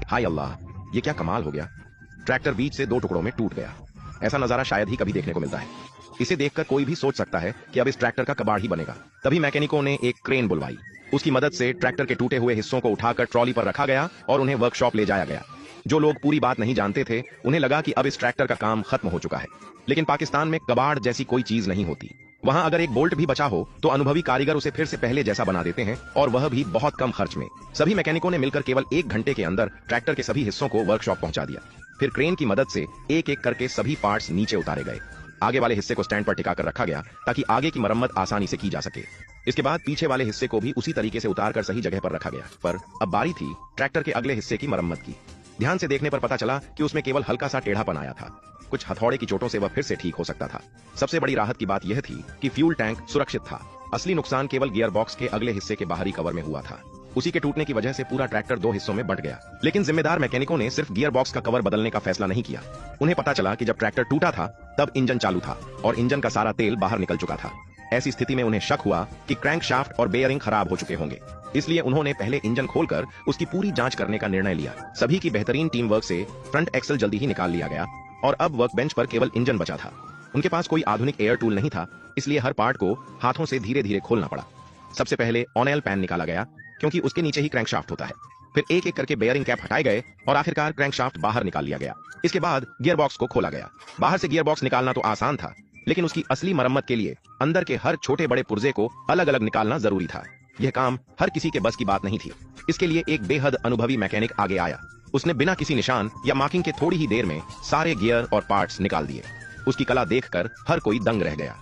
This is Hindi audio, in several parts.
हाय अल्लाह, ये क्या कमाल हो गया। ट्रैक्टर बीच से दो टुकड़ों में टूट गया। ऐसा नजारा शायद ही कभी देखने को मिलता है। इसे देखकर कोई भी सोच सकता है कि अब इस ट्रैक्टर का कबाड़ ही बनेगा। तभी मैकेनिकों ने एक क्रेन बुलवाई। उसकी मदद से ट्रैक्टर के टूटे हुए हिस्सों को उठाकर ट्रॉली पर रखा गया और उन्हें वर्कशॉप ले जाया गया। जो लोग पूरी बात नहीं जानते थे, उन्हें लगा कि अब इस ट्रैक्टर का काम खत्म हो चुका है। लेकिन पाकिस्तान में कबाड़ जैसी कोई चीज नहीं होती। वहां अगर एक बोल्ट भी बचा हो तो अनुभवी कारीगर उसे फिर से पहले जैसा बना देते हैं, और वह भी बहुत कम खर्च में। सभी मैकेनिकों ने मिलकर केवल 1 घंटे के अंदर ट्रैक्टर के सभी हिस्सों को वर्कशॉप पहुंचा दिया। फिर क्रेन की मदद से एक एक करके सभी पार्ट्स नीचे उतारे गए। आगे वाले हिस्से को स्टैंड पर टिकाकर रखा गया ताकि आगे की मरम्मत आसानी से की जा सके। इसके बाद पीछे वाले हिस्से को भी उसी तरीके से उतारकर सही जगह पर रखा गया। पर अब बारी थी ट्रैक्टर के अगले हिस्से की मरम्मत की। ध्यान से देखने पर पता चला कि उसमें केवल हल्का सा टेढ़ापन आया था। कुछ हथौड़े की चोटों से वह फिर से ठीक हो सकता था। सबसे बड़ी राहत की बात यह थी कि फ्यूल टैंक सुरक्षित था। असली नुकसान केवल गियर बॉक्स के अगले हिस्से के बाहरी कवर में हुआ था। उसी के टूटने की वजह से पूरा ट्रैक्टर 2 हिस्सों में बंट गया। लेकिन जिम्मेदार मैकेनिकों ने सिर्फ गियर बॉक्स का कवर बदलने का फैसला नहीं किया। उन्हें पता चला कि जब ट्रैक्टर टूटा था तब इंजन चालू था और इंजन का सारा तेल बाहर निकल चुका था। ऐसी स्थिति में उन्हें शक हुआ कि क्रैंकशाफ्ट और बेयरिंग खराब हो चुके होंगे। इसलिए उन्होंने पहले इंजन खोलकर उसकी पूरी जांच करने का निर्णय लिया। सभी की बेहतरीन टीम वर्क से फ्रंट एक्सल जल्दी ही निकाल लिया गया और अब वर्क बेंच पर केवल इंजन बचा था। उनके पास कोई आधुनिक एयर टूल नहीं था, इसलिए हर पार्ट को हाथों से धीरे धीरे खोलना पड़ा। सबसे पहले ऑनएल पैन निकाला गया, क्योंकि उसके नीचे ही क्रैंकशाफ्ट होता है। फिर एक एक करके बेयरिंग कैप हटाए गए और आखिरकार क्रैंकशाफ्ट बाहर निकाल लिया गया। इसके बाद गियर बॉक्स को खोला गया। बाहर से गियर बॉक्स निकालना तो आसान था, लेकिन उसकी असली मरम्मत के लिए अंदर के हर छोटे बड़े पुर्जे को अलग अलग निकालना जरूरी था। यह काम हर किसी के बस की बात नहीं थी। इसके लिए एक बेहद अनुभवी मैकेनिक आगे आया। उसने बिना किसी निशान या मार्किंग के थोड़ी ही देर में सारे गियर और पार्ट्स निकाल दिए। उसकी कला देखकर हर कोई दंग रह गया।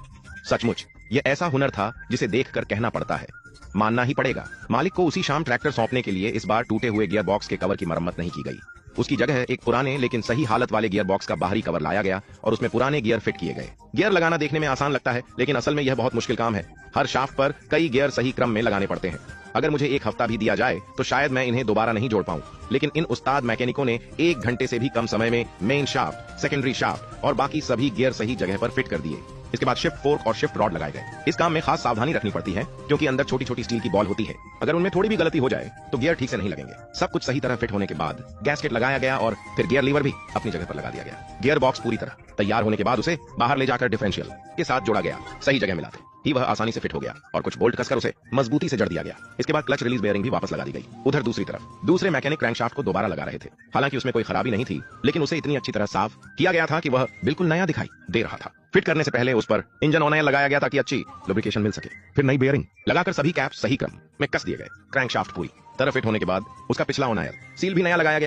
सचमुच यह ऐसा हुनर था जिसे देखकर कहना पड़ता है, मानना ही पड़ेगा। मालिक को उसी शाम ट्रैक्टर सौंपने के लिए इस बार टूटे हुए गियर बॉक्स के कवर की मरम्मत नहीं की गई। उसकी जगह एक पुराने लेकिन सही हालत वाले गियर बॉक्स का बाहरी कवर लाया गया और उसमें पुराने गियर फिट किए गए। गियर लगाना देखने में आसान लगता है, लेकिन असल में यह बहुत मुश्किल काम है। हर शाफ्ट पर कई गियर सही क्रम में लगाने पड़ते हैं। अगर मुझे 1 हफ्ता भी दिया जाए तो शायद मैं इन्हें दोबारा नहीं जोड़ पाऊं। लेकिन इन उस्ताद मैकेनिकों ने 1 घंटे से भी कम समय में मेन शाफ्ट, सेकेंडरी शाफ्ट और बाकी सभी गियर सही जगह पर फिट कर दिए। इसके बाद शिफ्ट फोर्क और शिफ्ट रॉड लगाए गए। इस काम में खास सावधानी रखनी पड़ती है, क्योंकि अंदर छोटी छोटी स्टील की बॉल होती है। अगर उनमें थोड़ी भी गलती हो जाए तो गियर ठीक से नहीं लगेंगे। सब कुछ सही तरह फिट होने के बाद गैस्केट लगाया गया और फिर गियर लीवर भी अपनी जगह पर लगा दिया गया। गियर बॉक्स पूरी तरह तैयार होने के बाद उसे बाहर ले जाकर डिफरेंशियल के साथ जोड़ा गया। सही जगह मिलाते ही वह आसानी से फिट हो गया और कुछ बोल्ट कसकर उसे मजबूती से जड़ दिया गया। इसके बाद क्लच रिलीज बेयरिंग भी वापस लगा दी गई। उधर दूसरी तरफ दूसरे मैकेनिक क्रैंकशाफ्ट को दोबारा लगा रहे थे। हालांकि उसमें कोई खराबी नहीं थी, लेकिन उसे इतनी अच्छी तरह साफ किया गया था कि वह बिल्कुल नया दिखाई दे रहा था। फिट करने से पहले उस पर इंजन ऑयल लगाया गया ताकि अच्छी लुब्रिकेशन मिल सके। फिर नई बेयरिंग लगाकर सभी कैप सही क्रम में कस दिए गए। क्रैंकशाफ्ट पूरी तरह फिट होने के बाद उसका पिछला ऑयल सील भी नया लगाया गया।